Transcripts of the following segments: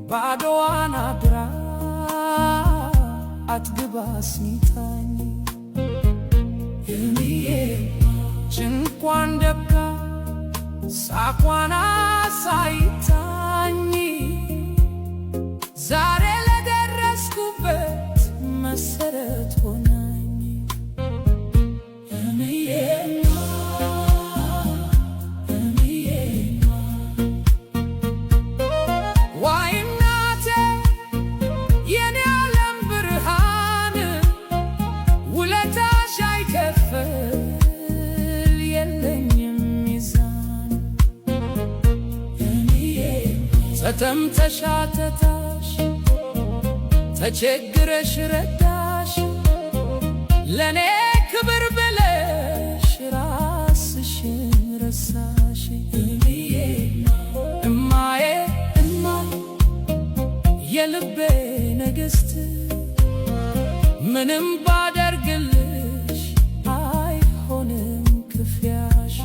ባዶዋን አድራ አትግባ አስኝታኝ ጭንቋን ደብቃ ሳቋን አሳይታኝ ዛሬ ለደረስኩበት መሰረት ሆናኝ ዋይ እናቴ የኔ ዓለም ብርሃን ውለታሽ አይከፍል የለኝም ሚዛን ተጠምተሽ አተታሽ ተቸግረሽ ረዳሽ ለኔ ክብር ብለሽ ራስሽን ረሳሽ እማዬ የልቤ ንግሥት ምንም ባደርግልሽ አይሆንም ክፍያሽ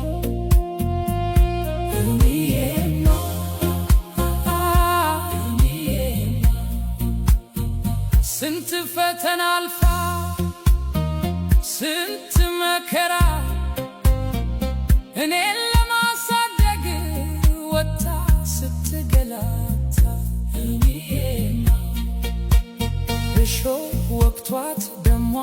ስንት ፈተና አልፋ ስንት መከራ እኔን ለማሳደግ ወጣ ስትገላታ እሾህ ወቅቷት ደሟ